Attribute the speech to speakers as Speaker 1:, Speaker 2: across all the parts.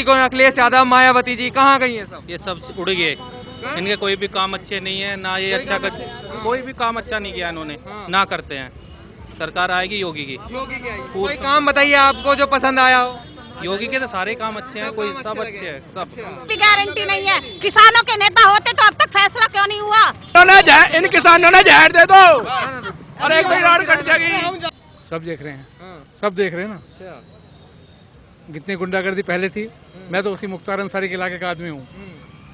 Speaker 1: कौन? अखिलेश यादव, मायावती जी कहाँ गई हैं सब?
Speaker 2: ये सब उड़ गए। इनके कोई भी काम अच्छे नहीं है ना, ये अच्छा कोई भी काम अच्छा नहीं किया इन्होंने, ना करते हैं। सरकार आएगी योगी की।
Speaker 1: योगी की आई। कोई काम बताइए आपको जो पसंद आया हो।
Speaker 2: योगी के तो सारे काम अच्छे हैं, कोई सब अच्छे हैं सब।
Speaker 3: भी गारंटी नहीं है। किसानों के नेता होते तो अब तक फैसला क्यों नहीं हुआ?
Speaker 4: इन किसानों ने जहर दे दो और एक भाई राड कट जाएगी।
Speaker 5: सब देख रहे हैं, सब देख रहे हैं ना। कितनी गुंडागर्दी पहले थी। मैं तो उसी मुख्तार अंसारी के इलाके का आदमी हूँ।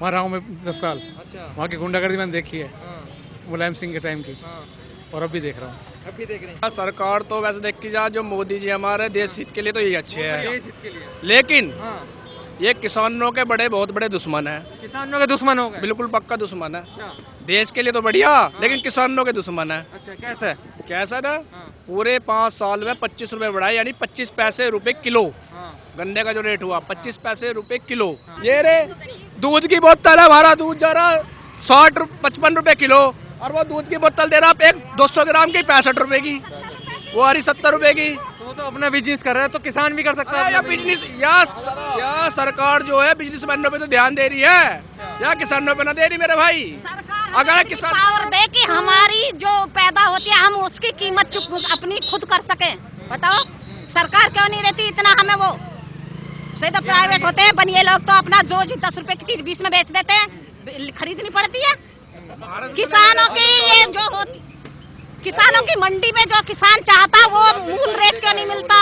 Speaker 5: वहाँ रहा हूँ मैं 10 साल। वहाँ की गुंडागर्दी मैंने देखी है, मुलायम सिंह के टाइम की, और अब भी देख रहा हूँ।
Speaker 1: अभी देख रहे हैं
Speaker 4: सरकार तो वैसे देख की जा, जो मोदी जी हमारे देश हित के लिए तो ये अच्छे हैं, लेकिन ये किसानों के बहुत बड़े दुश्मन है।
Speaker 1: किसानों के दुश्मन हो गए।
Speaker 4: बिल्कुल पक्का दुश्मन है। देश के लिए तो बढ़िया, लेकिन किसानों के दुश्मन है।
Speaker 1: अच्छा, कैसे?
Speaker 4: कैसा ना, पूरे 5 साल में 25 रुपए बढ़ाए, यानी 25 पैसे रुपए किलो। गन्ने का जो रेट हुआ 25 पैसे रुपए किलो। ये रे दूध की बोतल है, हमारा दूध जा रहा 55 रुपए किलो, और वो दूध की बोतल दे रहा आप एक 200 ग्राम की 65 रुपए की, वो आ रही 70 रुपए की।
Speaker 1: तो अपना बिजनेस कर रहा है तो किसान भी कर सकता है
Speaker 4: या बिजनेस या सरकार जो है बिजनेसमैनों पे तो ध्यान दे रही है, या किसानों पे ना दे रही मेरे भाई। अगर किसान
Speaker 3: पावर दे कि हमारी जो पैदा होती है हम उसकी कीमत अपनी खुद कर सके। बताओ सरकार क्यों नहीं देती इतना हमें? वो सही तो प्राइवेट होते हैं बनिए लोग, तो अपना जो 10 रुपए की चीज 20 में बेच देते हैं, खरीदनी पड़ती है। किसानों की ये जो होती, किसानों की मंडी में जो किसान चाहता वो मूल रेट क्यों नहीं मिलता?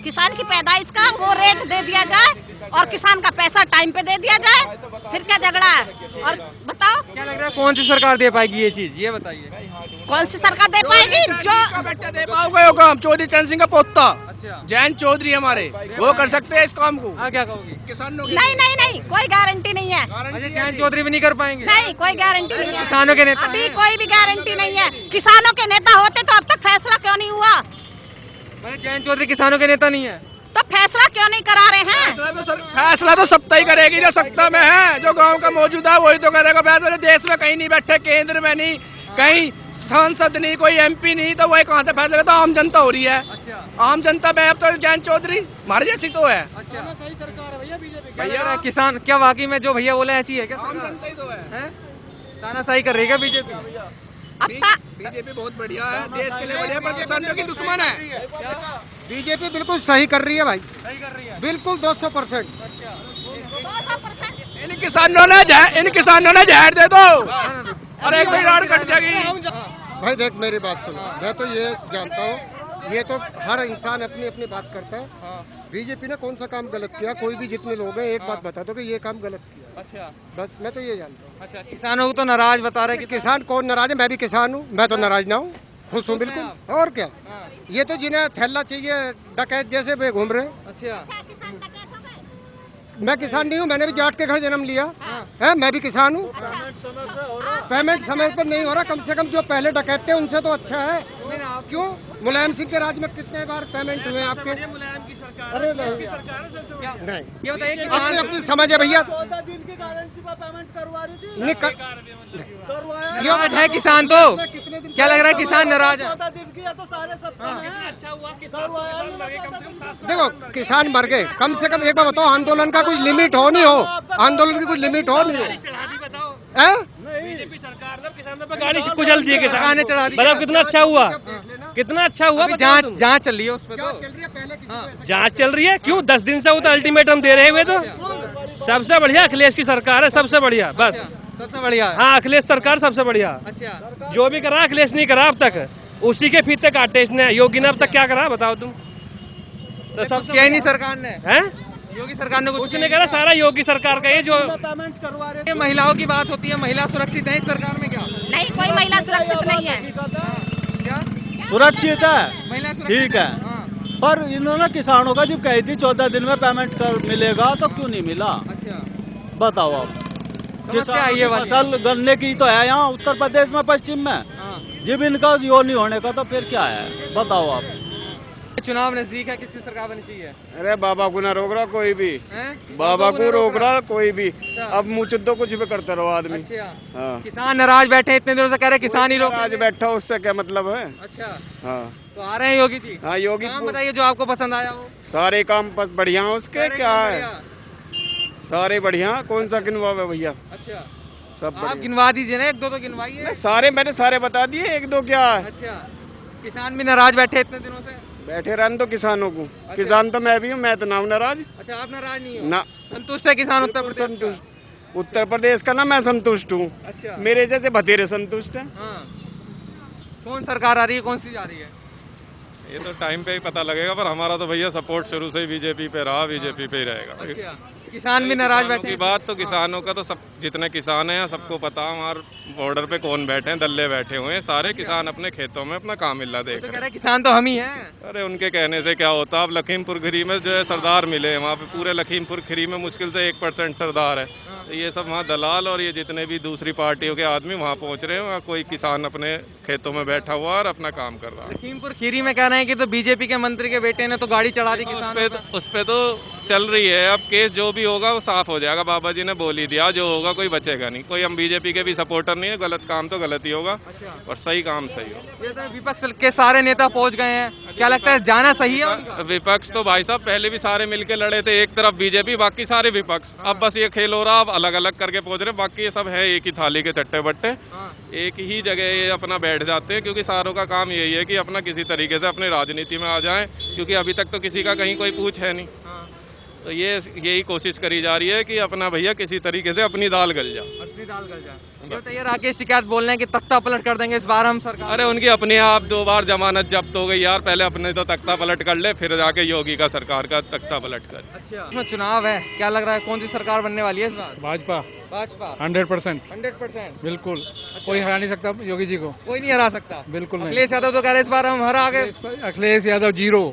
Speaker 3: किसान की पैदाइश का वो रेट दे दिया जाए और किसान का पैसा टाइम पे दे दिया जाए, फिर क्या झगड़ा है? और बताओ
Speaker 1: क्या लग रहा है कौन सी सरकार दे पाएगी ये चीज, ये बताइए।
Speaker 3: कौन सी सरकार दे पाएगी? जो
Speaker 4: बेटा दे पाओगे वो काम, चौधरी चरण सिंह का पोता जैन चौधरी हमारे, वो कर सकते हैं इस काम को।
Speaker 1: हाँ, क्या कहोगी?
Speaker 4: किसानों
Speaker 3: नहीं, कोई गारंटी नहीं है।
Speaker 1: अच्छा, जैन चौधरी भी नहीं कर पाएंगे?
Speaker 3: नहीं, कोई गारंटी नहीं है।
Speaker 1: किसानों के नेता
Speaker 3: अभी कोई भी गारंटी नहीं है। किसानों के नेता होते तो अब तक फैसला क्यों नहीं हुआ?
Speaker 1: जैन चौधरी किसानों के नेता नहीं है
Speaker 3: तो फैसला क्यों नहीं करा रहे हैं?
Speaker 4: फैसला तो सत्ता ही करेगी, जो सत्ता में है, जो गांव का मौजूदा है वही तो करेगा फैसला। देश में कहीं नहीं बैठे, केंद्र में नहीं, कहीं सांसद नहीं, कोई MP नहीं, तो वही कहाँ से फैसला? तो आम जनता हो रही है। आम जनता में अब तो जैन चौधरी हमारे जैसी तो है।
Speaker 1: सही सरकार है भैया बीजेपी। भैया किसान क्या वाकई में जो भैया बोले ऐसी है क्या?
Speaker 4: आम जनता ही तो है।
Speaker 1: तानाशाही कर रही है बीजेपी?
Speaker 4: बीजेपी बहुत बढ़िया है, देश के लिए बढ़िया, पर किसानों की दुश्मन है।
Speaker 6: बीजेपी बिल्कुल सही कर रही है भाई,
Speaker 1: सही कर रही है
Speaker 6: बिल्कुल 200%।
Speaker 4: इन किसानों ने जहर दे दो और एक भाई राड कट जाएगी।
Speaker 6: भाई देख मेरी बात सुन, मैं तो ये जानता हूँ, ये तो हर इंसान अपनी अपनी बात करता है। बीजेपी ने कौन सा काम गलत किया? कोई भी जितने लोग हैं एक बात बता दो कि ये काम गलत किया।
Speaker 1: अच्छा,
Speaker 6: बस मैं तो ये जानता हूँ।
Speaker 1: अच्छा, किसानों को तो नाराज बता रहे कि
Speaker 6: किसान कौन नाराज है? मैं भी किसान हूँ, मैं तो नाराज ना हूँ, खुश हूँ बिल्कुल। और क्या, ये तो जिन्हें थैला चाहिए डकैत जैसे वे घूम रहे।
Speaker 1: अच्छा,
Speaker 6: मैं किसान नहीं हूँ, मैंने भी जाट के घर जन्म लिया है, मैं भी किसान हूँ। पेमेंट समय पर नहीं हो रहा, कम से कम जो पहले डकैत थे उनसे तो अच्छा है। क्यों? मुलायम सिंह के राज में कितने बार पेमेंट हुए आपके? अरे नहीं,
Speaker 1: ये बताइए
Speaker 6: अपनी अपनी समझ है भैया।
Speaker 7: 14 दिन की गारंटी पर पेमेंट करवा रही थी।
Speaker 1: नाराज है किसान तो? क्या लग रहा है किसान नाराज है?
Speaker 7: 14 दिन की है तो सारे 70 में अच्छा हुआ किसान।
Speaker 6: देखो किसान मर गए, कम से कम एक बार बताओ, आंदोलन का कोई लिमिट हो नहीं हो? आंदोलन की कोई लिमिट हो नहीं हो?
Speaker 7: बीजेपी सरकार ने किसानों पे गाड़ी कुचल दी,
Speaker 1: सरकार ने चढ़ा दी।
Speaker 7: मतलब कितना अच्छा हुआ, कितना अच्छा हुआ।
Speaker 1: जांच चल रही है उस पे तो।
Speaker 7: जांच चल रही है, क्यों 10 दिन से वो तो अल्टीमेटम दे रहे हुए। तो सबसे बढ़िया अखिलेश की सरकार है, सबसे बढ़िया, बस
Speaker 1: सबसे बढ़िया।
Speaker 7: हाँ, अखिलेश सरकार सबसे बढ़िया।
Speaker 1: अच्छा,
Speaker 7: जो भी करा अखिलेश नहीं करा अब तक, उसी के फीते काटे इसने। योगी ने अब तक क्या करा बताओ तुम? तो सब
Speaker 1: क्या ही नहीं सरकार ने
Speaker 7: है,
Speaker 1: योगी सरकार ने
Speaker 7: कुछ नहीं करा, सारा योगी सरकार का। ये जो
Speaker 1: पेमेंट करवा रहे हैं, महिलाओं की बात होती है, महिला सुरक्षित है इस सरकार में क्या?
Speaker 3: नहीं, कोई महिला सुरक्षित नहीं है।
Speaker 1: क्या
Speaker 8: सुरक्षित है,
Speaker 1: महिला
Speaker 8: ठीक है, पर इन्होंने किसानों का जब कही थी 14 दिन में पेमेंट कर मिलेगा, तो क्यों नहीं मिला?
Speaker 1: अच्छा,
Speaker 8: बताओ आप।
Speaker 1: समस्या आई है वाली।
Speaker 8: फसल गन्ने की तो है यहाँ उत्तर प्रदेश में, पश्चिम में। जब इनका यो नहीं होने का तो फिर क्या है, बताओ आप।
Speaker 1: चुनाव नजदीक है, किसकी सरकार बननी चाहिए?
Speaker 4: अरे बाबा को ना रोक रहा कोई भी,
Speaker 1: हैं?
Speaker 4: बाबा को रोक रहा कोई भी। अब मुँह तो कुछ भी करते रहो आदमी।
Speaker 1: अच्छा,
Speaker 4: हाँ,
Speaker 1: किसान नाराज बैठे इतने दिनों से, कह रहे किसान ही रोक।
Speaker 4: आज बैठा उससे क्या मतलब है?
Speaker 1: अच्छा,
Speaker 4: हाँ
Speaker 1: तो आ रहे हैं योगी जी।
Speaker 4: हाँ, योगी
Speaker 1: काम बताइए जो आपको पसंद आया वो।
Speaker 4: सारे काम बस बढ़िया है उसके। क्या है,
Speaker 9: सारे बढ़िया, कौन सा गिनवा है भैया?
Speaker 1: अच्छा,
Speaker 9: सब
Speaker 1: आप
Speaker 9: बढ़िया।
Speaker 1: गिनवा दीजिए ना, एक दो तो गिनवाइए।
Speaker 9: नहीं, सारे मैंने सारे बता दिए, एक दो क्या है?
Speaker 1: अच्छा, किसान भी नाराज बैठे इतने दिनों से।
Speaker 9: बैठे रहने तो किसानों को, किसान तो मैं भी हूँ, मैं तो ना हूँ नाराज
Speaker 1: अच्छा, आप नाराज नहीं हो?
Speaker 9: ना।
Speaker 1: संतुष्ट है किसान उत्तर प्रदेश का?
Speaker 9: संतुष्ट उत्तर प्रदेश का ना, मैं संतुष्ट हूँ।
Speaker 1: अच्छा,
Speaker 9: मेरे जैसे भतेरे संतुष्ट है।
Speaker 1: हाँ। कौन सरकार आ रही है, कौन सी जा रही है?
Speaker 10: ये तो टाइम पे ही पता लगेगा, पर हमारा तो भैया सपोर्ट शुरू से ही बीजेपी पे रहा, बीजेपी पे ही रहेगा।
Speaker 1: अच्छा, किसान भी नाराज बैठे
Speaker 10: की
Speaker 1: हैं?
Speaker 10: बात तो किसानों का तो सब जितने किसान हैं सबको पता, हमारे बॉर्डर पे कौन बैठे हैं, दल्ले बैठे हुए हैं, सारे किसान अपने खेतों में अपना काम मिला देख
Speaker 1: तो कह
Speaker 10: रहे
Speaker 1: रहे हैं किसान तो हम ही हैं।
Speaker 10: हैं। अरे उनके कहने से क्या होता, अब लखीमपुर खीरी में जो है सरदार मिले, वहाँ पे पूरे लखीमपुर खीरी में मुश्किल से 1% सरदार है। तो ये सब वहाँ दलाल और ये जितने भी दूसरी पार्टियों के आदमी वहाँ पहुँच रहे हैं, वहाँ कोई किसान अपने खेतों में बैठा हुआ और अपना काम कर रहा है।
Speaker 1: लखीमपुर खीरी में कह रहे हैं कि तो बीजेपी के मंत्री के बेटे ने तो गाड़ी चढ़ा दी किसान
Speaker 10: उस पे तो चल रही है, अब केस जो भी होगा वो साफ हो जाएगा। बाबा जी ने बोल ही दिया, जो होगा कोई बचेगा नहीं। कोई हम बीजेपी के भी सपोर्टर नहीं है, गलत काम तो गलत ही होगा और सही काम सही होगा।
Speaker 1: विपक्ष के सारे नेता पहुंच गए हैं, क्या लगता है जाना सही है उनका?
Speaker 10: विपक्ष तो भाई साहब पहले भी सारे मिलके लड़े थे, एक तरफ बीजेपी बाकी सारे विपक्ष। अब बस ये खेल हो रहा, अब अलग अलग करके पहुंच रहे, बाकी ये सब है एक ही थाली के चट्टे बट्टे, एक ही जगह ये अपना बैठ जाते हैं, क्योंकि सारों का काम यही है कि अपना किसी तरीके से अपनी राजनीति में आ जाएं, क्योंकि अभी तक तो किसी का कहीं कोई पूछ है नहीं। तो ये यही कोशिश करी जा रही है कि अपना भैया किसी तरीके से अपनी दाल गल जाए।
Speaker 1: अपनी दाल गल जाए। ये बताइए, राकेश शिकायत बोल रहे हैं कि तख्ता पलट कर देंगे इस बार हम सरकार।
Speaker 10: अरे उनकी अपने आप 2 बार जमानत जब्त हो गई यार, पहले अपने तो तख्ता पलट कर ले, फिर जाके योगी का सरकार का तख्ता पलट कर।
Speaker 1: अच्छा, इसमें चुनाव है, क्या लग रहा है कौन सी सरकार बनने वाली है इस बार?
Speaker 5: भाजपा
Speaker 1: भाजपा
Speaker 5: 100%।
Speaker 1: 100%?
Speaker 5: बिल्कुल, कोई हरा नहीं सकता योगी जी को,
Speaker 1: कोई नहीं हरा सकता?
Speaker 5: बिल्कुल नहीं।
Speaker 1: अखिलेश यादव तो कह रहे इस बार हम हरा गए।
Speaker 5: अखिलेश यादव जीरो।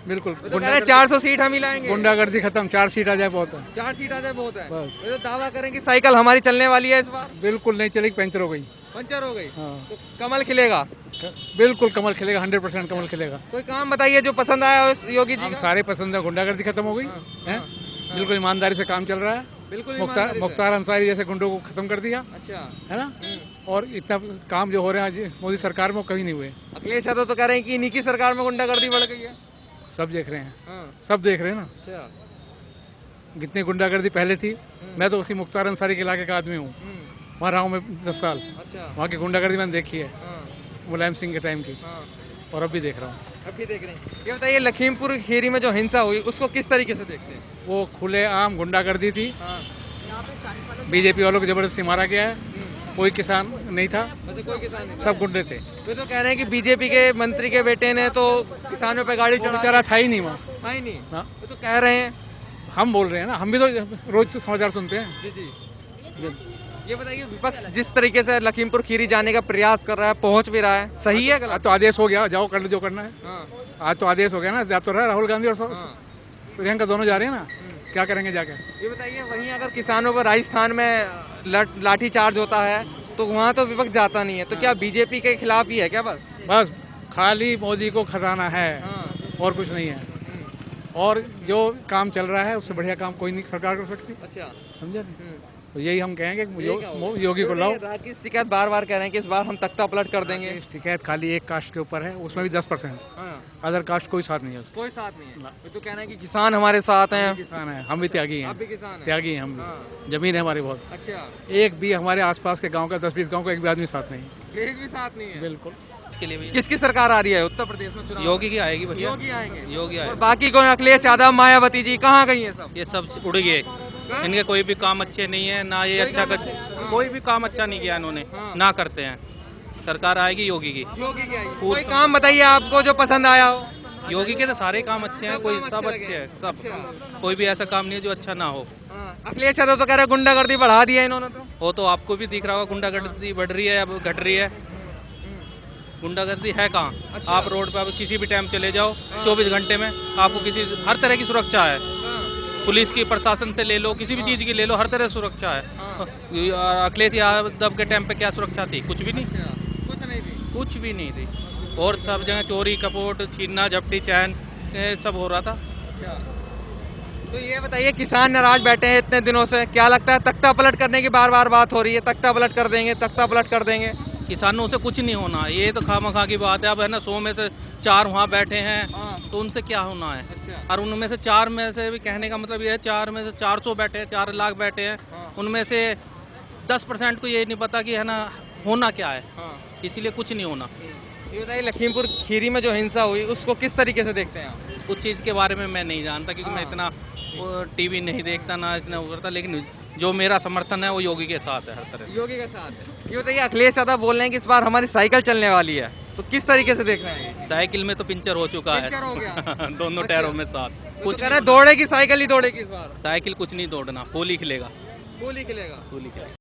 Speaker 5: बिल्कुल,
Speaker 1: वो तो कह रहे 400 सीट हम ही लाएंगे।
Speaker 5: गुंडागर्दी खत्म, 4 सीट आ जाए बहुत है।
Speaker 1: 4 सीट आ जाए बहुत है।
Speaker 5: बस।
Speaker 1: वो तो दावा करें कि साइकिल हमारी चलने वाली है इस बार।
Speaker 5: बिल्कुल नहीं चलेगी, पंचर हो गई।
Speaker 1: पंचर हो गई?
Speaker 5: हाँ।
Speaker 1: तो कमल खिलेगा?
Speaker 5: बिल्कुल कमल खिलेगा, 100% कमल खिलेगा।
Speaker 1: कोई काम बताइए जो पसंद आया उस योगी जी
Speaker 5: हम
Speaker 1: का?
Speaker 5: सारे पसंद है, गुंडागर्दी खत्म हो गई है, बिल्कुल ईमानदारी से काम चल रहा है।
Speaker 1: बिल्कुल
Speaker 5: मुख्तार अंसारी जैसे गुंडों को खत्म कर दिया
Speaker 1: अच्छा
Speaker 5: है ना, और इतना काम जो हो रहा है मोदी सरकार में कभी नहीं हुए।
Speaker 1: अखिलेश यादव तो कह रहे हैं कि इन्हीं की सरकार में गुंडागर्दी बढ़ गई है।
Speaker 5: सब देख रहे हैं,
Speaker 1: हाँ।
Speaker 5: सब देख रहे हैं ना,
Speaker 1: अच्छा,
Speaker 5: कितनी गुंडागर्दी पहले थी। मैं तो उसी मुख्तार अंसारी के इलाके का आदमी हूँ, वहाँ रहा हूँ मैं 10 साल।
Speaker 1: अच्छा,
Speaker 5: वहाँ की गुंडागर्दी मैंने देखी है, मुलायम सिंह के टाइम की,
Speaker 1: हाँ।
Speaker 5: और अब भी देख रहा हूँ।
Speaker 1: अभी देख रहे हैं। ये बताइए, लखीमपुर खीरी में जो हिंसा हुई उसको किस तरीके से देखते हैं?
Speaker 5: वो खुलेआम गुंडागर्दी थी, बीजेपी वालों को जबरदस्ती मारा गया है, कोई किसान नहीं था,
Speaker 1: कोई किसान नहीं।
Speaker 5: सब गुंडे थे।
Speaker 1: वे तो कह रहे हैं कि बीजेपी के मंत्री के बेटे ने तो किसानों पे गाड़ी
Speaker 5: वो
Speaker 1: चढ़ा
Speaker 5: बेचारा था ही नहीं वहाँ।
Speaker 1: था ही नहीं।
Speaker 5: हाँ।
Speaker 1: वो तो कह रहे हैं।
Speaker 5: हम बोल रहे हैं ना, हम भी तो रोज समाचार सुनते हैं।
Speaker 1: जी जी। ये बताइए, विपक्ष जिस तरीके से लखीमपुर खीरी जाने का प्रयास कर रहा है, पहुंच भी रहा है, सही है
Speaker 5: आज
Speaker 1: गलत?
Speaker 5: तो आदेश हो गया, जाओ कर लो जो करना है।
Speaker 1: हाँ।
Speaker 5: आज तो आदेश हो गया ना, जा तो रहा राहुल गांधी और प्रियंका दोनों जा रहे हैं ना, क्या करेंगे जाके?
Speaker 1: ये बताइए, वहीं अगर किसानों पर राजस्थान में लाठी चार्ज होता है तो वहाँ तो विपक्ष जाता नहीं है, तो क्या बीजेपी के खिलाफ ही है क्या?
Speaker 5: बस खाली मोदी को खजाना है, और कुछ नहीं है। और जो काम चल रहा है उससे बढ़िया काम कोई नहीं सरकार कर सकती।
Speaker 1: अच्छा,
Speaker 5: समझे? तो यही हम कहेंगे कि योगी को लाओ।
Speaker 1: राकेश शिकायत बार बार कह रहे हैं कि इस बार हम तख्ता पलट कर देंगे।
Speaker 5: शिकायत खाली एक कास्ट के ऊपर है, उसमें भी 10%, अदर कास्ट कोई साथ नहीं है उसका।
Speaker 1: कोई साथ नहीं है। वो तो कहना है कि किसान हमारे साथ हैं।
Speaker 5: किसान है, हम भी त्यागी हैं।
Speaker 1: आप भी किसान हैं?
Speaker 5: त्यागी हैं हम भी, जमीन है हमारी बहुत।
Speaker 1: अच्छा,
Speaker 5: एक भी हमारे आसपास के गांव का 10-20 गांव का एक भी आदमी साथ नहीं।
Speaker 1: एक भी साथ नहीं है।
Speaker 5: बिल्कुल।
Speaker 2: के लिए
Speaker 1: किसकी सरकार आ रही है उत्तर प्रदेश में? चुनाव
Speaker 2: योगी की आएगी भैया,
Speaker 1: योगी आएंगे।
Speaker 2: योगी
Speaker 1: और
Speaker 2: आएगी।
Speaker 1: बाकी कौन? अखिलेश यादव, मायावती जी कहाँ गई है सब?
Speaker 2: ये सब उड़ गए, इनके कोई भी काम अच्छे नहीं है, ना ये अच्छा कोई भी काम अच्छा नहीं किया इन्होंने, ना करते हैं। सरकार आएगी योगी की।
Speaker 1: योगी की आएगी। कोई काम बताइए आपको जो पसंद आया हो?
Speaker 2: योगी के तो सारे काम अच्छे हैं, कोई सब अच्छे हैं, सब, कोई भी ऐसा काम नहीं है जो अच्छा ना हो।
Speaker 1: अखिलेश यादव तो कह रहे गुंडागर्दी बढ़ा दी है इन्होंने तो।
Speaker 2: वो तो आपको भी दिख रहा होगा, गुंडागर्दी बढ़ रही है, अब घट रही है। गुंडागर्दी है कहाँ?
Speaker 1: अच्छा।
Speaker 2: आप रोड पे अब किसी भी टाइम चले जाओ, 24 घंटे में आपको किसी हर तरह की सुरक्षा है। पुलिस की, प्रशासन से ले लो, किसी भी चीज़ की ले लो, हर तरह सुरक्षा है। अखिलेश यादव के टाइम पे क्या सुरक्षा थी? कुछ भी नहीं,
Speaker 1: कुछ नहीं थी।
Speaker 2: कुछ भी नहीं थी। और सब जगह चोरी कपोट, छीनना झपटी, चैन, ये सब हो रहा था।
Speaker 1: तो ये बताइए, किसान नाराज बैठे हैं इतने दिनों से, क्या लगता है तख्ता पलट करने की बार बार बात हो रही है, तख्ता पलट कर देंगे, तख्ता पलट कर देंगे?
Speaker 2: किसानों से कुछ नहीं होना, ये तो खामखा की बात है। अब है ना 100 में से 4 वहाँ बैठे हैं तो उनसे क्या होना है। और उनमें से 4 में से भी कहने का मतलब ये है 4 में से 400 बैठे हैं, 4 लाख बैठे हैं, उनमें से 10% को ये नहीं पता कि है ना होना क्या है, इसीलिए कुछ नहीं होना।
Speaker 1: ये बताइए लखीमपुर खीरी में जो हिंसा हुई उसको किस तरीके से देखते हैं आप?
Speaker 2: उस चीज़ के बारे में मैं नहीं जानता क्योंकि मैं इतना टीवी नहीं देखता ना इतना उभरता, लेकिन जो मेरा समर्थन है वो योगी के साथ है हर तरह से।
Speaker 1: योगी के साथ है। ये बताइए अखिलेश यादव बोल रहे हैं कि इस बार हमारी साइकिल चलने वाली है, तो किस तरीके से देख रहे हैं?
Speaker 2: साइकिल में तो पंचर हो चुका है,
Speaker 1: पंचर हो गया।
Speaker 2: दोनों
Speaker 1: अच्छा।
Speaker 2: टायरों में साथ।
Speaker 1: कुछ
Speaker 2: कुछ
Speaker 1: कह रहे हैं दौड़ेगी साइकिल ही दौड़ेगी इस बार।
Speaker 2: साइकिल कुछ नहीं दौड़ना, होली खिलेगा,
Speaker 1: होली खेलेगा।
Speaker 2: होली खेलेगा।